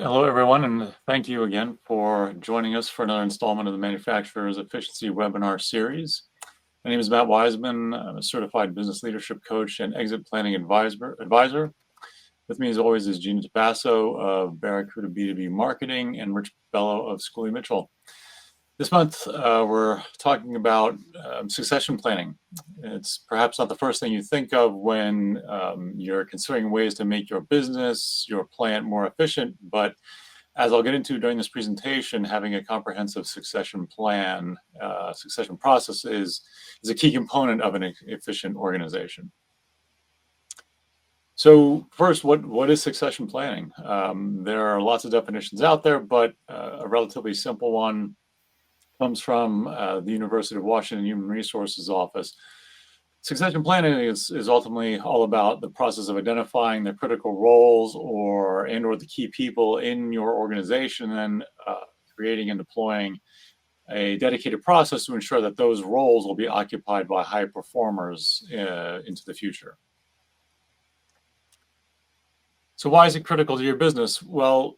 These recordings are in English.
Hello, everyone, and thank you again for joining us for another installment of the Manufacturer's Efficiency webinar series. My name is Matt Wizeman. I'm a certified business leadership coach and exit planning advisor. With me, as always, is Gina Tabasso of Barracuda B2B Marketing and Rich Bello of Schooley Mitchell. This month, we're talking about succession planning. It's perhaps not the first thing you think of when you're considering ways to make your business, your plant more efficient, but as I'll get into during this presentation, having a comprehensive succession plan, succession process is a key component of an efficient organization. So first, what is succession planning? There are lots of definitions out there, but a relatively simple one comes from the University of Washington Human Resources Office. Succession planning is ultimately all about the process of identifying the critical roles or the key people in your organization and creating and deploying a dedicated process to ensure that those roles will be occupied by high performers into the future. So why is it critical to your business? Well,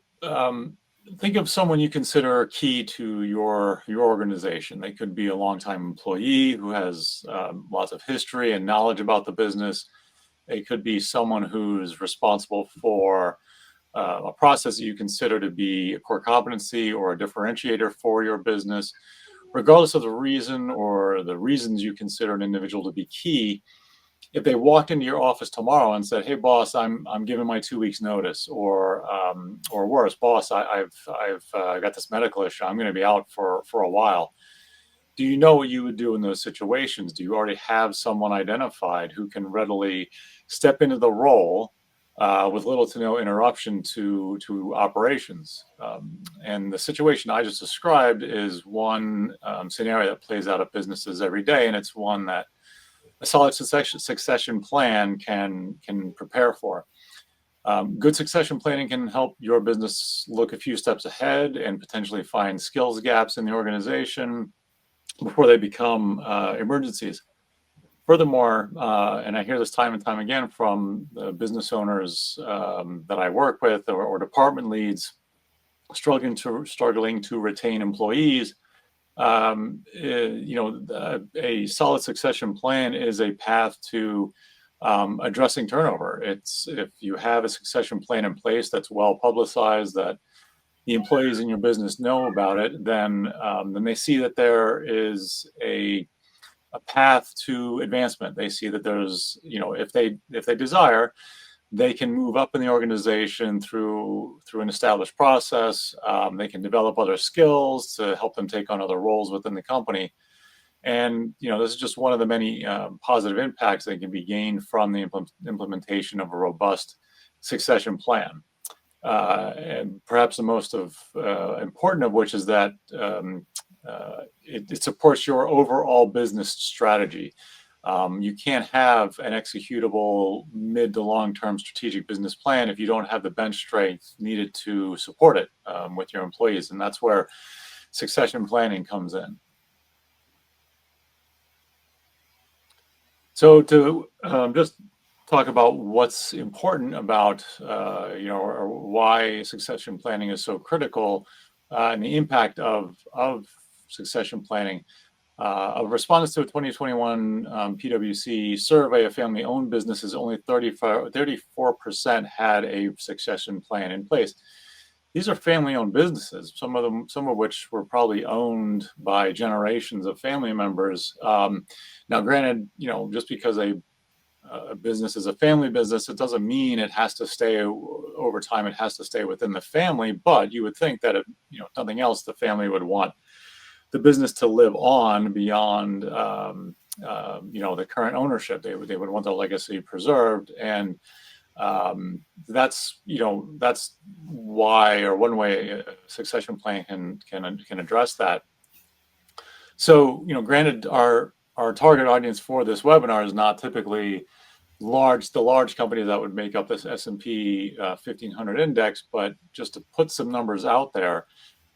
think of someone you consider key to your organization. They could be a longtime employee who has lots of history and knowledge about the business. It could be someone who's responsible for a process that you consider to be a core competency or a differentiator for your business. Regardless of the reason or the reasons you consider an individual to be key, if they walked into your office tomorrow and said, "Hey, boss, I'm giving my 2 weeks notice," or worse, "Boss, I've got this medical issue. I'm going to be out for a while." Do you know what you would do in those situations? Do you already have someone identified who can readily step into the role with little to no interruption to operations? And the situation I just described is one scenario that plays out at businesses every day, and it's one that a solid succession plan can prepare for. Good succession planning can help your business look a few steps ahead and potentially find skills gaps in the organization before they become emergencies. Furthermore, and I hear this time and time again from the business owners that I work with or department leads struggling to retain employees, a solid succession plan is a path to addressing turnover. It's if you have a succession plan in place that's well publicized, that the employees in your business know about it, then they see that there is a path to advancement. They see that there's, if they desire, they can move up in the organization through an established process. They can develop other skills to help them take on other roles within the company. And, this is just one of the many positive impacts that can be gained from the implementation of a robust succession plan. And perhaps the most important of which is that it supports your overall business strategy. You can't have an executable mid to long-term strategic business plan if you don't have the bench strength needed to support it with your employees. And that's where succession planning comes in. So to just talk about what's important about, or why succession planning is so critical and the impact of succession planning. Of respondents to a 2021 PwC survey of family-owned businesses, only 34% had a succession plan in place. These are family-owned businesses, some of which were probably owned by generations of family members. Now, granted, just because a business is a family business, it doesn't mean it has to stay over time. It has to stay within the family. But you would think that, if nothing else, the family would want the business to live on beyond, the current ownership. They would want the legacy preserved, and that's why, or one way, one plan can address that. So, granted, our target audience for this webinar is not typically the large companies that would make up this S&P 1500 index, but just to put some numbers out there.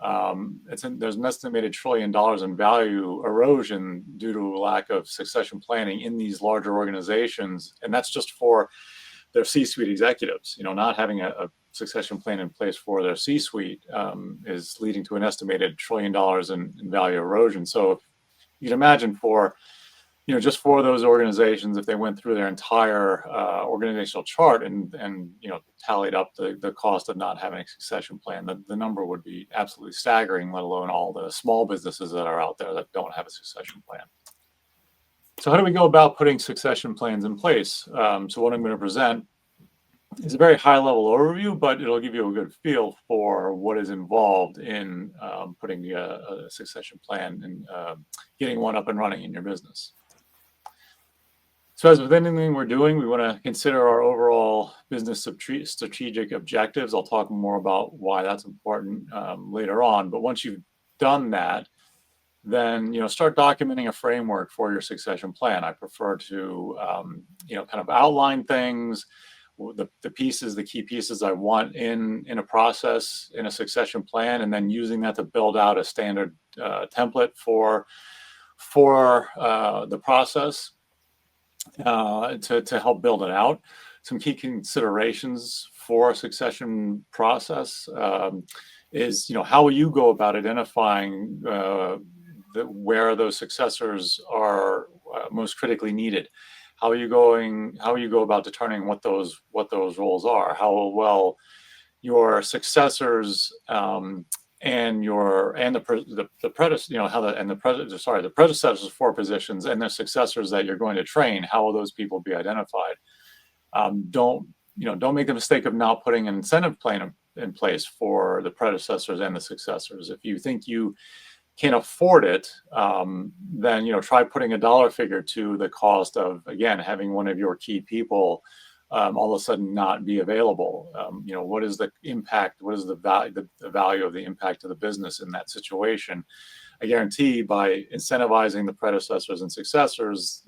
There's an estimated $1 trillion in value erosion due to lack of succession planning in these larger organizations, and that's just for their C-suite executives. Not having a succession plan in place for their C-suite is leading to an estimated $1 trillion in value erosion. So you can imagine just for those organizations, if they went through their entire organizational chart and tallied up the cost of not having a succession plan, the number would be absolutely staggering, let alone all the small businesses that are out there that don't have a succession plan. So how do we go about putting succession plans in place? So what I'm going to present is a very high-level overview, but it'll give you a good feel for what is involved in putting a succession plan and getting one up and running in your business. So as with anything we're doing, we want to consider our overall business strategic objectives. I'll talk more about why that's important later on. But once you've done that, then start documenting a framework for your succession plan. I prefer to kind of outline things, the key pieces I want in a process, in a succession plan, and then using that to build out a standard template for the process to help build it out. Some key considerations for a succession process is how will you go about identifying where those successors are most critically needed? How you go about determining what those roles are? How well your successors and the predecessors for positions and the successors that you're going to train, how will those people be identified? Don't make the mistake of not putting an incentive plan in place for the predecessors and the successors. If you think you can't afford it, then try putting a dollar figure to the cost of, again, having one of your key people all of a sudden not be available. What is the impact? What is the value of the impact of the business in that situation? I guarantee by incentivizing the predecessors and successors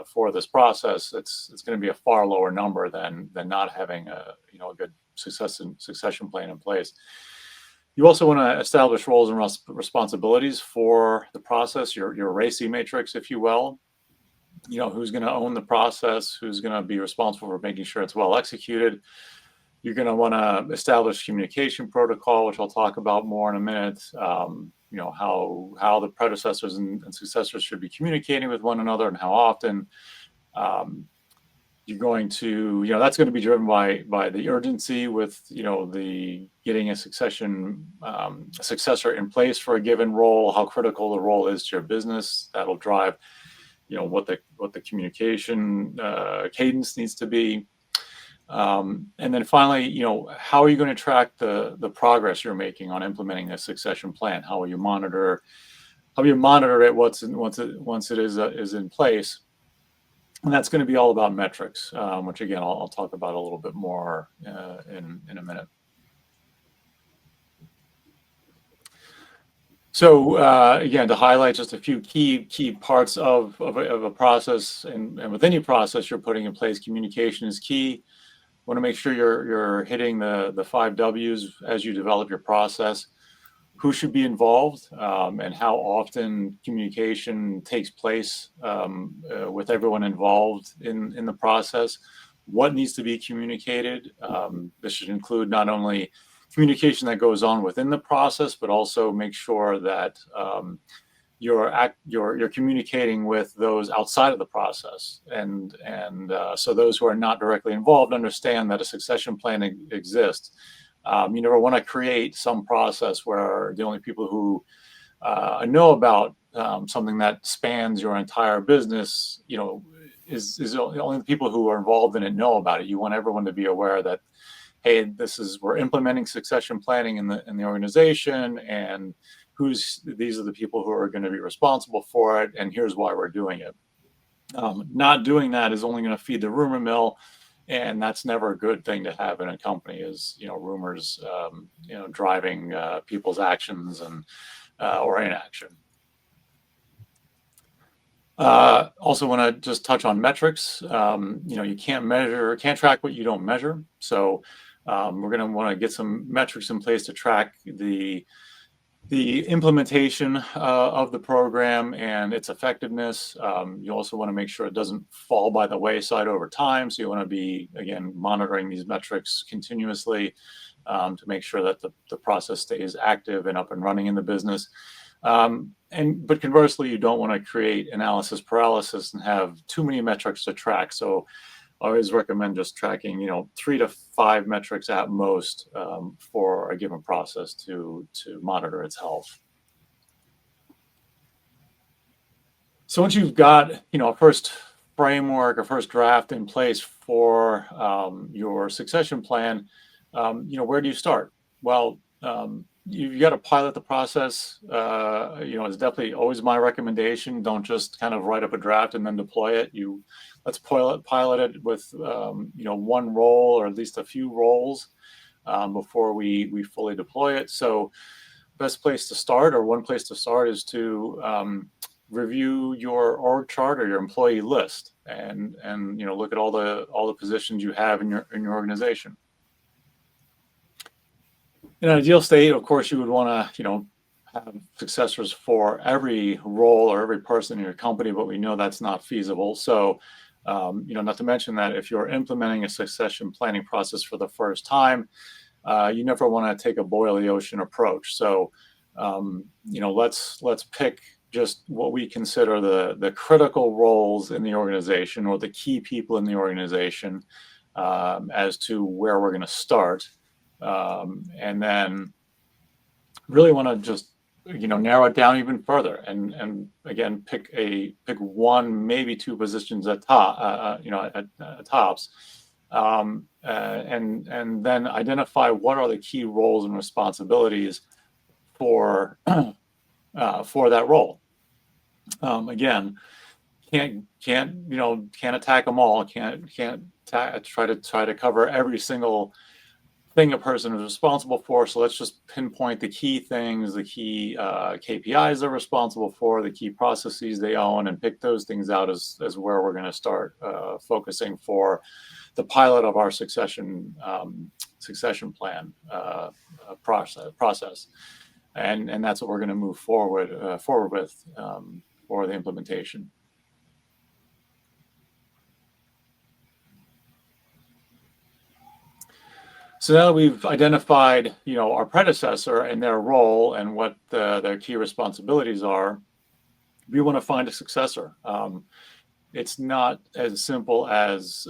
for this process, it's going to be a far lower number than not having a good succession plan in place. You also want to establish roles and responsibilities for the process, your RACI matrix, if you will. Who's going to own the process, who's going to be responsible for making sure it's well executed. You're going to want to establish communication protocol, which I'll talk about more in a minute. How the predecessors and successors should be communicating with one another and how often. You're going to, that's going to be driven by the urgency with, the getting a successor in place for a given role, how critical the role is to your business. That'll drive, what the communication cadence needs to be. And then finally, how are you going to track the progress you're making on implementing a succession plan? How will you monitor it once it is in place? And that's going to be all about metrics, which again, I'll talk about a little bit more in a minute. So again, to highlight just a few key parts of a process, and within your process you're putting in place, communication is key. Want to make sure you're hitting the 5 W's as you develop your process. Who should be involved and how often communication takes place with everyone involved in the process. What needs to be communicated? This should include not only communication that goes on within the process, but also make sure that you're communicating with those outside of the process, and so those who are not directly involved understand that a succession plan exists. You never want to create some process where the only people who know about something that spans your entire business, is the only people who are involved in it know about it. You want everyone to be aware that, hey, we're implementing succession planning in the organization, and these are the people who are going to be responsible for it, and here's why we're doing it. Not doing that is only going to feed the rumor mill. And that's never a good thing to have in a company, is rumors driving people's actions and or inaction. Also want to just touch on metrics. You can't track what you don't measure. So we're going to want to get some metrics in place to track the the implementation of the program and its effectiveness. You also want to make sure it doesn't fall by the wayside over time. So you want to be, again, monitoring these metrics continuously to make sure that the process stays active and up and running in the business. But conversely, you don't want to create analysis paralysis and have too many metrics to track. So I always recommend just tracking, 3 to 5 metrics at most for a given process to monitor its health. So once you've got, a first framework or first draft in place for your succession plan, where do you start? Well, you've got to pilot the process. It's definitely always my recommendation. Don't just kind of write up a draft and then deploy it. Let's pilot it with one role or at least a few roles before we fully deploy it. So best place to start, or one place to start, is to review your org chart or your employee list and look at all the positions you have in your organization. In an ideal state, of course, you would want to have successors for every role or every person in your company, but we know that's not feasible. So not to mention that if you're implementing a succession planning process for the first time, you never want to take a boil the ocean approach. So let's pick just what we consider the critical roles in the organization or the key people in the organization as to where we're going to start. And then really want to just narrow it down even further and again pick one, maybe two positions at tops, and then identify what are the key roles and responsibilities for that role. Again, can't attack them all. Can't try to cover every single thing a person is responsible for. So let's just pinpoint the key things, the key KPIs they're responsible for, the key processes they own, and pick those things out as where we're going to start focusing for the pilot of our succession plan process. And that's what we're going to move forward with for the implementation. So now that we've identified, our predecessor and their role and what their key responsibilities are, we want to find a successor. It's not as simple as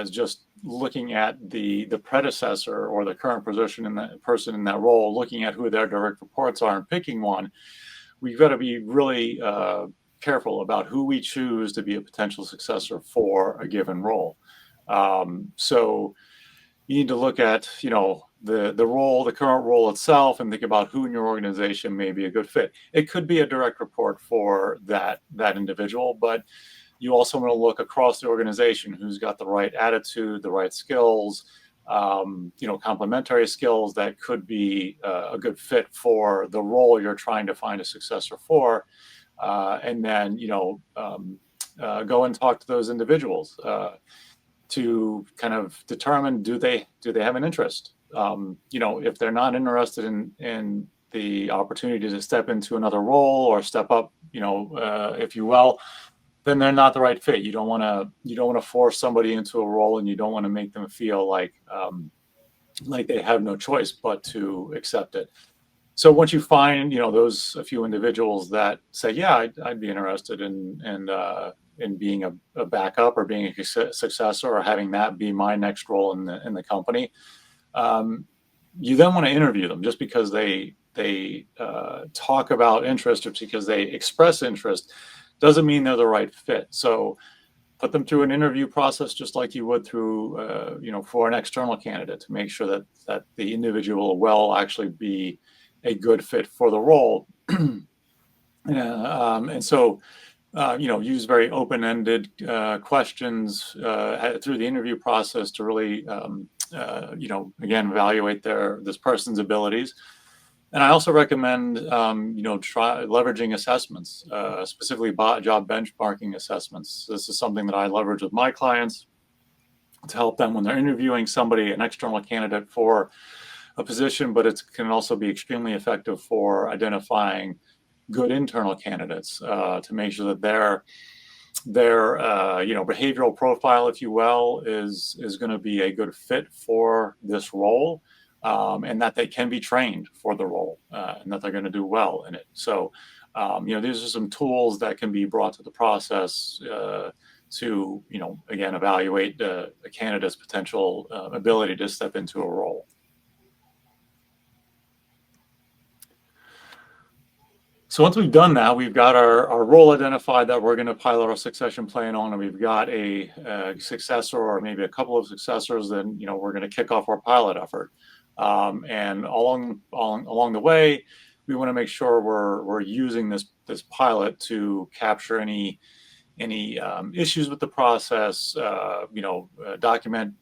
just looking at the predecessor or the current position in that person in that role, looking at who their direct reports are and picking one. We've got to be really careful about who we choose to be a potential successor for a given role. So you need to look at, the role, the current role itself, and think about who in your organization may be a good fit. It could be a direct report for that individual, but you also want to look across the organization who's got the right attitude, the right skills, complementary skills that could be a good fit for the role you're trying to find a successor for, and then go and talk to those individuals to kind of determine do they have an interest. If they're not interested in the opportunity to step into another role or step up, if you will, then they're not the right fit. You don't want to force somebody into a role, and you don't want to make them feel like they have no choice but to accept it. So once you find those a few individuals that say, yeah, I'd be interested in being a backup or being a successor or having that be my next role in the company, you then want to interview them. Just because they talk about interest or because they express interest doesn't mean they're the right fit. So put them through an interview process just like you would through for an external candidate to make sure that the individual will actually be a good fit for the role. And so use very open-ended questions through the interview process to really again evaluate this person's abilities. And I also recommend try leveraging assessments, specifically job benchmarking assessments. This is something that I leverage with my clients to help them when they're interviewing somebody, an external candidate for a position, but it can also be extremely effective for identifying good internal candidates to make sure that their behavioral profile, if you will, is going to be a good fit for this role, and that they can be trained for the role, and that they're going to do well in it. So, these are some tools that can be brought to the process to, again, evaluate a candidate's potential ability to step into a role. So once we've done that, we've got our role identified that we're going to pilot our succession plan on, and we've got a successor or maybe a couple of successors. Then we're going to kick off our pilot effort, and along the way, we want to make sure we're using this pilot to capture any issues with the process. Document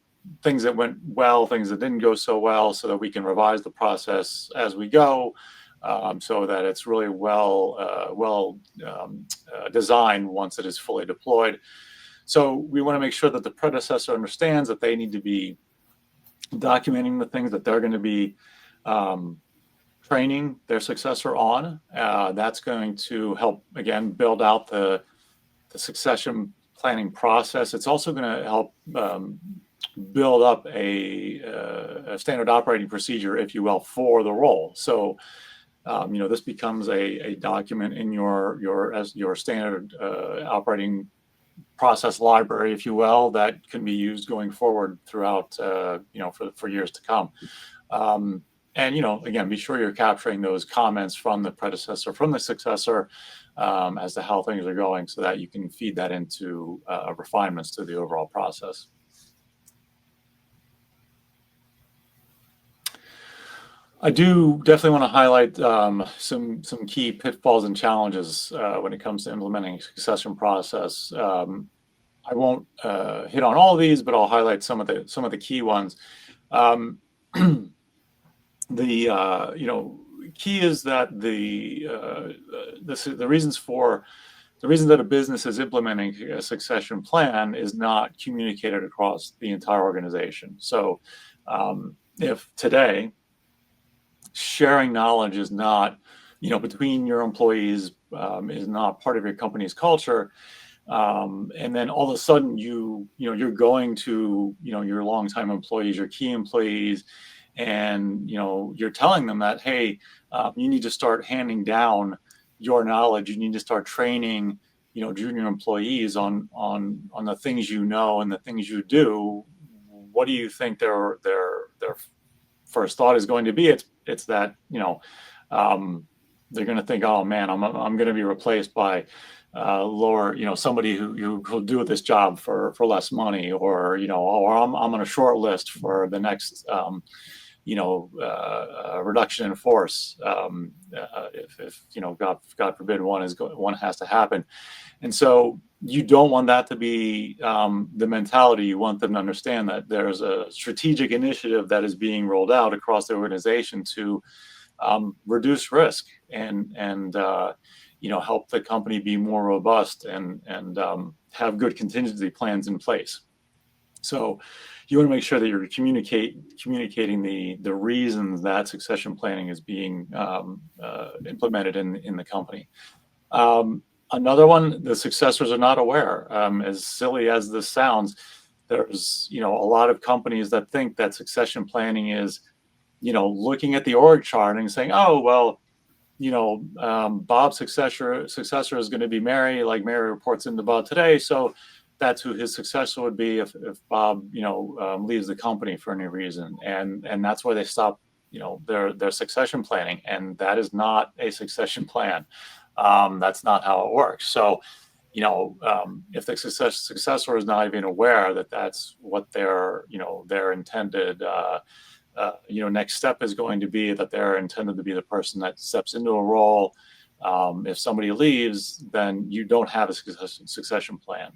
things that went well, things that didn't go so well, so that we can revise the process as we go. So that it's really well designed once it is fully deployed. So we want to make sure that the predecessor understands that they need to be documenting the things that they're going to be training their successor on. That's going to help, again, build out the succession planning process. It's also going to help build up a standard operating procedure, if you will, for the role. So this becomes a document in your standard operating process library, if you will, that can be used going forward throughout, for years to come. And again, be sure you're capturing those comments from the predecessor, from the successor, as to how things are going, so that you can feed that into refinements to the overall process. I do definitely want to highlight some key pitfalls and challenges when it comes to implementing a succession process. I won't hit on all of these, but I'll highlight some of the key ones. The key is that the reason that a business is implementing a succession plan is not communicated across the entire organization. So if today sharing knowledge is not, between your employees, is not part of your company's culture, and then all of a sudden you're going to your longtime employees, your key employees, and you're telling them that, hey, you need to start handing down your knowledge. You need to start training junior employees on the things and the things you do. What do you think their first thought is going to be? It's that they're going to think, oh man, I'm going to be replaced by somebody who will do this job for less money, or or I'm on a short list for the next reduction in force, if God forbid one has to happen. And so you don't want that to be the mentality. You want them to understand that there's a strategic initiative that is being rolled out across the organization to reduce risk and help the company be more robust and have good contingency plans in place. So you want to make sure that you're communicating the reasons that succession planning is being implemented in the company. Another one, the successors are not aware. As silly as this sounds, there's a lot of companies that think that succession planning is looking at the org chart and saying, oh well, Bob's successor is going to be Mary, like Mary reports into Bob today, so that's who his successor would be if Bob leaves the company for any reason, and that's where they stop their succession planning, and that is not a succession plan. That's not how it works. So if the successor is not even aware that that's what their intended next step is going to be, that they're intended to be the person that steps into a role, if somebody leaves, then you don't have a succession plan.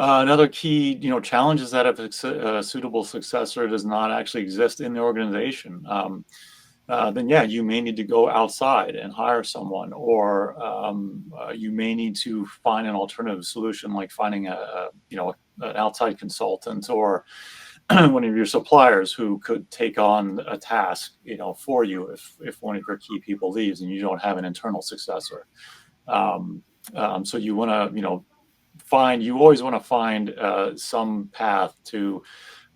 Another key, challenge is that if a suitable successor does not actually exist in the organization, then yeah, you may need to go outside and hire someone, or you may need to find an alternative solution, like finding an outside consultant, or one of your suppliers who could take on a task, for you if one of your key people leaves and you don't have an internal successor. So you want to, you always want to find some path to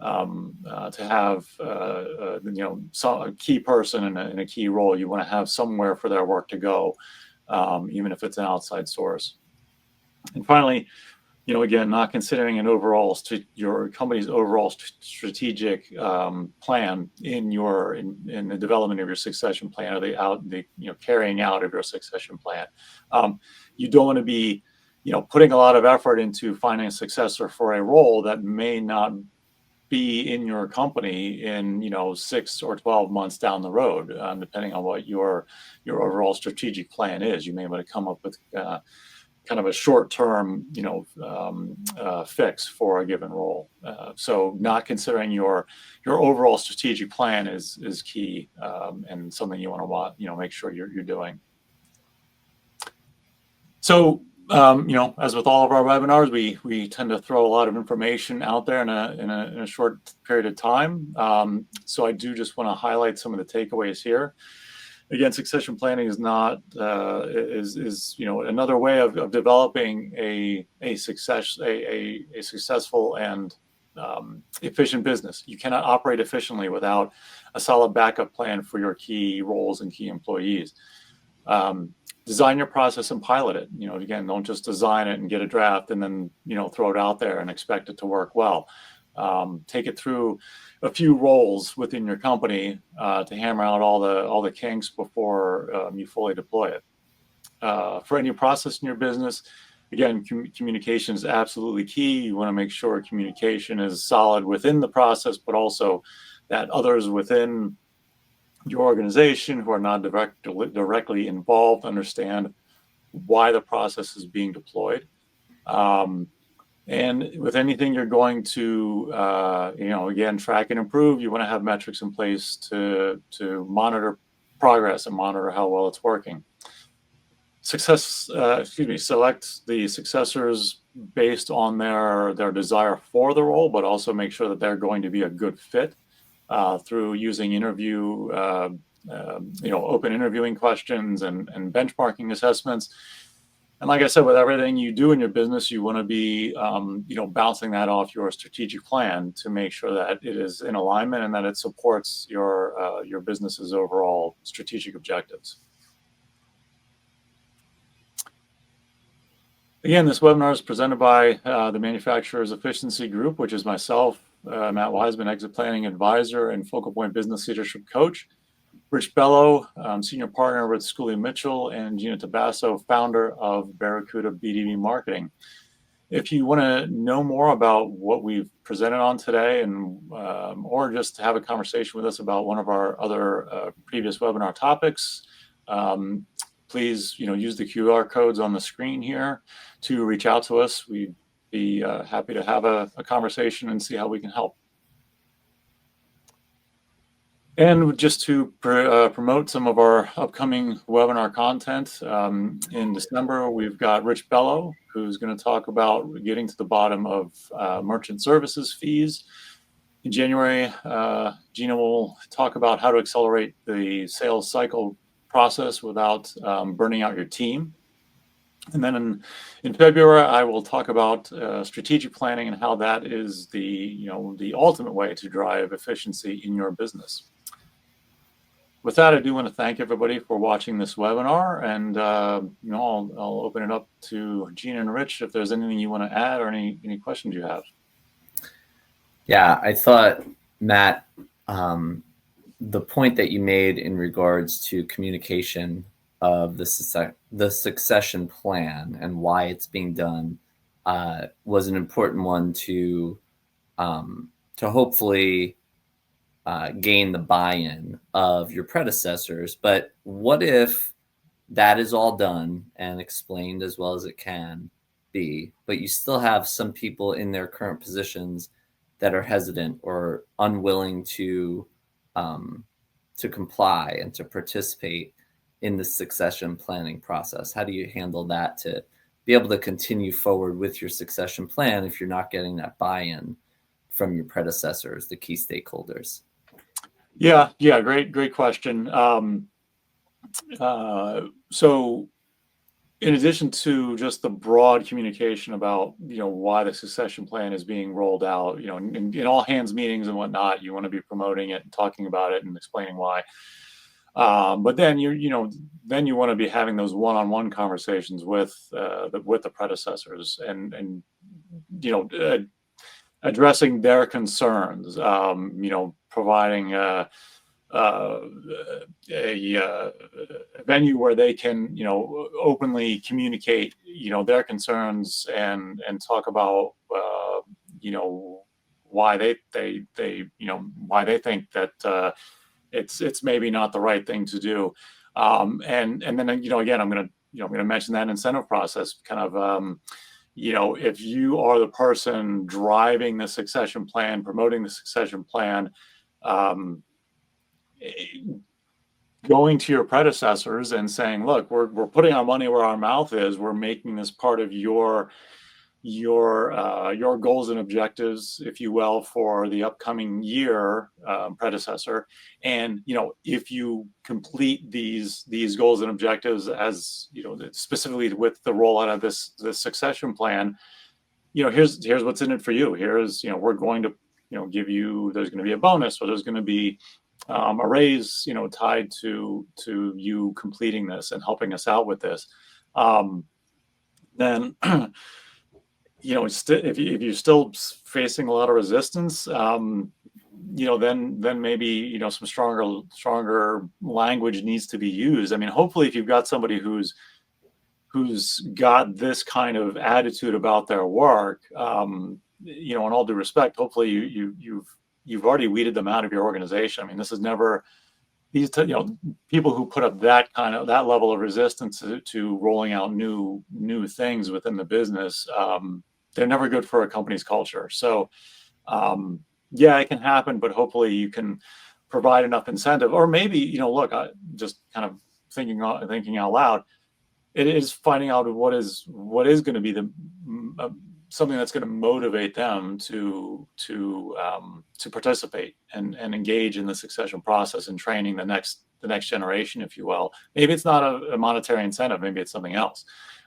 have a key person in a key role. You want to have somewhere for their work to go, even if it's an outside source. And finally, again, not considering your company's overall strategic plan in the development of your succession plan, or the carrying out of your succession plan. You don't want to be putting a lot of effort into finding a successor for a role that may not be in your company in 6 or 12 months down the road, depending on what your overall strategic plan is. You may want to come up with kind of a short-term fix for a given role. So not considering your overall strategic plan is key, and something you want to make sure you're doing. So as with all of our webinars, we tend to throw a lot of information out there in a short period of time. So I do just want to highlight some of the takeaways here. Again, succession planning is not is another way of developing a successful and efficient business. You cannot operate efficiently without a solid backup plan for your key roles and key employees. Design your process and pilot it. Again, don't just design it and get a draft and then throw it out there and expect it to work well. Take it through a few roles within your company to hammer out all the kinks before you fully deploy it. For any process in your business, again, communication is absolutely key. You want to make sure communication is solid within the process, but also that others within your organization who are not directly involved understand why the process is being deployed. And with anything you're going to, again, track and improve, you want to have metrics in place to monitor progress and monitor how well it's working. Select the successors based on their desire for the role, but also make sure that they're going to be a good fit through using open interviewing questions and benchmarking assessments. And like I said, with everything you do in your business, you want to be, bouncing that off your strategic plan to make sure that it is in alignment and that it supports your business's overall strategic objectives. Again, this webinar is presented by the Manufacturers Efficiency Group, which is myself, Matt Wizeman, Exit Planning Advisor and Focal Point Business Leadership Coach. Rich Bello, Senior Partner with Schooley Mitchell, and Gina Tabasso, Founder of Barracuda B2B Marketing. If you want to know more about what we've presented on today, and or just have a conversation with us about one of our other previous webinar topics, please use the QR codes on the screen here to reach out to us. We'd be happy to have a conversation and see how we can help. And just to promote some of our upcoming webinar content, in December, we've got Rich Bello, who's going to talk about getting to the bottom of merchant services fees. In January, Gina will talk about how to accelerate the sales cycle process without burning out your team. And then in February, I will talk about strategic planning and how that is the ultimate way to drive efficiency in your business. With that, I do want to thank everybody for watching this webinar, and I'll open it up to Gina and Rich if there's anything you want to add or any questions you have. Yeah, I thought, Matt, the point that you made in regards to communication of the succession plan and why it's being done was an important one to hopefully gain the buy-in of your predecessors. But what if that is all done and explained as well as it can be, but you still have some people in their current positions that are hesitant or unwilling to comply and to participate in the succession planning process? How do you handle that to be able to continue forward with your succession plan if you're not getting that buy-in from your predecessors, the key stakeholders? Yeah, great question. So in addition to just the broad communication about, why the succession plan is being rolled out, in all hands meetings and whatnot, you want to be promoting it and talking about it and explaining why. But then then you want to be having those one-on-one conversations with the predecessors and addressing their concerns. Providing uh, a venue where they can, openly communicate, their concerns and talk about, why why they think that it's maybe not the right thing to do. And then, again, I'm gonna mention that incentive process kind of. If you are the person driving the succession plan, promoting the succession plan, um, going to your predecessors and saying, look, we're putting our money where our mouth is. We're making this part of your goals and objectives, if you will, for the upcoming year, predecessor. And if you complete these goals and objectives, as specifically with the rollout of this succession plan, here's what's in it for you. Here's we're going to give you. There's going to be a bonus, or there's going to be a raise, tied to you completing this and helping us out with this. Then if you're still facing a lot of resistance, then maybe some stronger language needs to be used. I mean, hopefully, if you've got somebody who's got this kind of attitude about their work, in all due respect, hopefully you've already weeded them out of your organization. I mean, this is never these people who put up that level of resistance to rolling out new things within the business. They're never good for a company's culture. So, yeah, it can happen, but hopefully you can provide enough incentive, or maybe look, I just kind of thinking out loud. It is finding out what is going to be the something that's going to motivate them to participate and engage in the succession process and training the next generation, if you will. Maybe it's not a monetary incentive, maybe it's something else,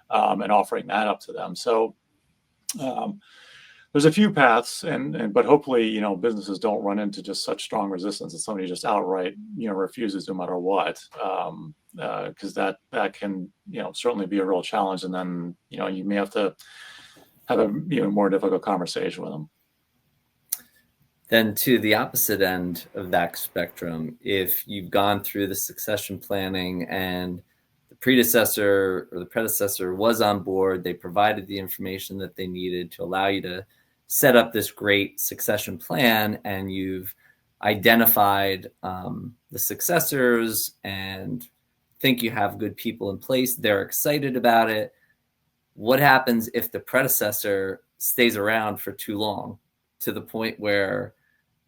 and offering that up to them. So there's a few paths, but hopefully businesses don't run into just such strong resistance that somebody just outright refuses no matter what, because that can certainly be a real challenge, and then you may have to have a more difficult conversation with them. Then to the opposite end of that spectrum, if you've gone through the succession planning and the predecessor or the predecessor was on board, they provided the information that they needed to allow you to set up this great succession plan, and you've identified the successors and think you have good people in place, they're excited about it. What happens if the predecessor stays around for too long, to the point where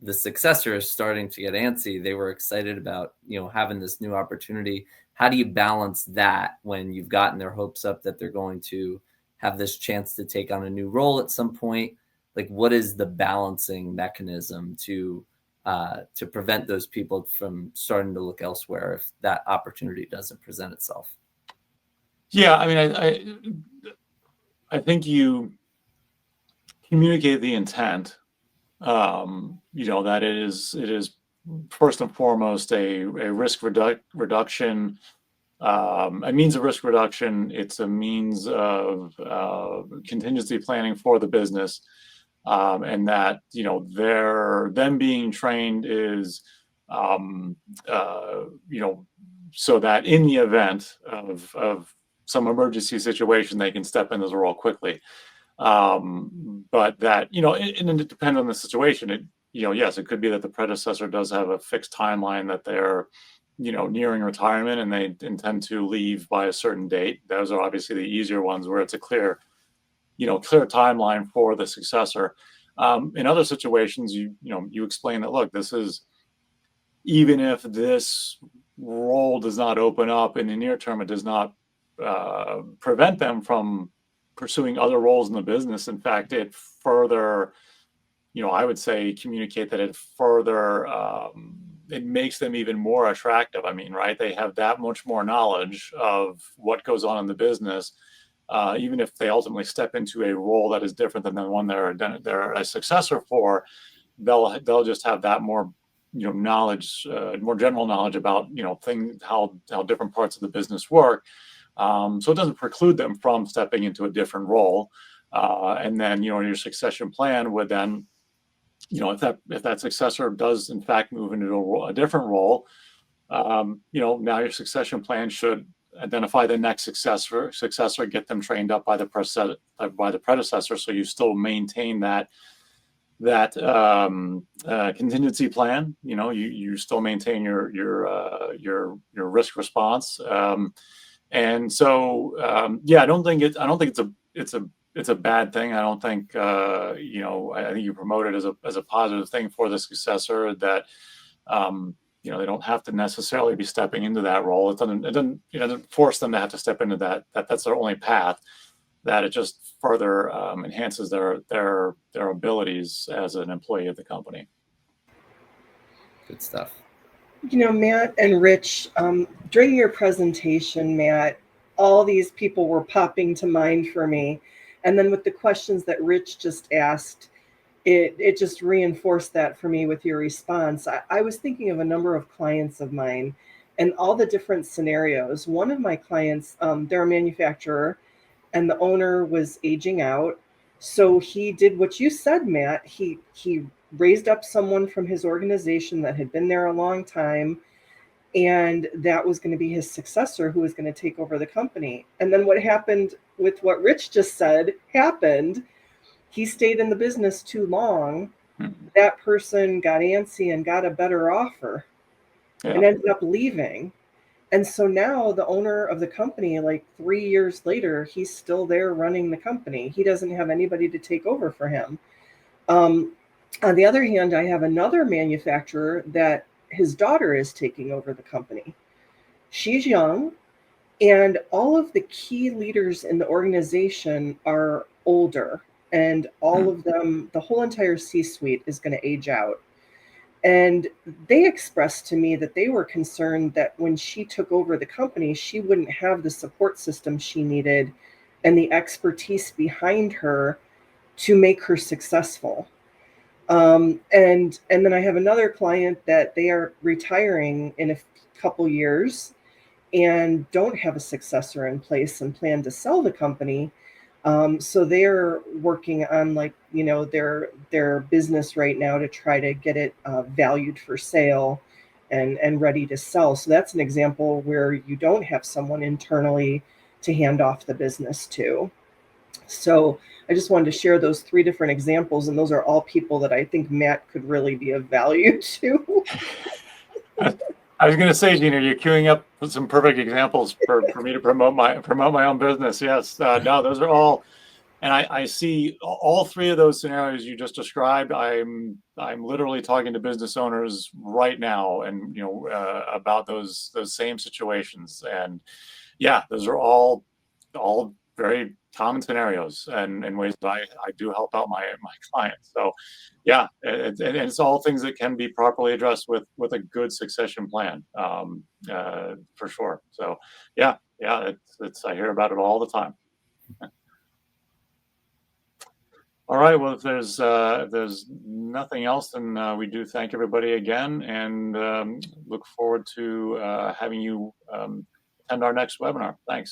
the successor is starting to get antsy? They were excited about, having this new opportunity. How do you balance that when you've gotten their hopes up that they're going to have this chance to take on a new role at some point? Like, what is the balancing mechanism to prevent those people from starting to look elsewhere if that opportunity doesn't present itself? Yeah, I mean, I think you communicate the intent, that it is first and foremost a risk reduction, a means of risk reduction. It's a means of contingency planning for the business, and that them being trained is so that in the event of some emergency situation, they can step into the role quickly. But that, and it depends on the situation. Yes, it could be that the predecessor does have a fixed timeline that they're, nearing retirement and they intend to leave by a certain date. Those are obviously the easier ones where it's a clear timeline for the successor. In other situations, you explain that, look, this is, even if this role does not open up in the near term, it does not prevent them from pursuing other roles in the business. In fact, it further, I would say communicate that it further, it makes them even more attractive. I mean, right? They have that much more knowledge of what goes on in the business. Even if they ultimately step into a role that is different than the one they're a successor for, they'll just have that more knowledge, more general knowledge about things, how different parts of the business work. So it doesn't preclude them from stepping into a different role. And then your succession plan would then, if that successor does in fact move into a different role, now your succession plan should identify the next successor, get them trained up by the predecessor, so you still maintain that contingency plan. You still maintain your risk response. And so I don't think it's a bad thing. I don't think I think you promote it as a positive thing for the successor, that they don't have to necessarily be stepping into that role. It doesn't force them to have to step into that's their only path. That it just further enhances their abilities as an employee of the company. Good stuff. Matt and Rich, during your presentation, Matt, all these people were popping to mind for me. And then with the questions that Rich just asked, it just reinforced that for me with your response. I was thinking of a number of clients of mine and all the different scenarios. One of my clients, they're a manufacturer, and the owner was aging out. So he did what you said, Matt. He raised up someone from his organization that had been there a long time, and that was going to be his successor who was going to take over the company. And then what happened with what Rich just said happened. He stayed in the business too long. That person got antsy and got a better offer and ended up leaving. And so now the owner of the company, like 3 years later, he's still there running the company. He doesn't have anybody to take over for him. On the other hand, I have another manufacturer that his daughter is taking over the company. She's young, and all of the key leaders in the organization are older, and all of them, the whole entire C-suite is going to age out. And they expressed to me that they were concerned that when she took over the company, she wouldn't have the support system she needed and the expertise behind her to make her successful. And then I have another client that they are retiring in a couple years and don't have a successor in place and plan to sell the company. So they're working on their business right now to try to get it valued for sale and ready to sell. So that's an example where you don't have someone internally to hand off the business to. So I just wanted to share those 3 different examples, and those are all people that I think Matt could really be of value to. I was going to say, Gina, you're queuing up some perfect examples for me to promote my own business. Yes, no, those are all, and I see all 3 of those scenarios you just described. I'm literally talking to business owners right now, and about those same situations. And yeah, those are all very common scenarios and ways that I do help out my clients. So yeah, and it's all things that can be properly addressed with a good succession plan, for sure. So yeah, it's I hear about it all the time. All right. Well, if there's nothing else, then we do thank everybody again, and look forward to having you attend our next webinar. Thanks.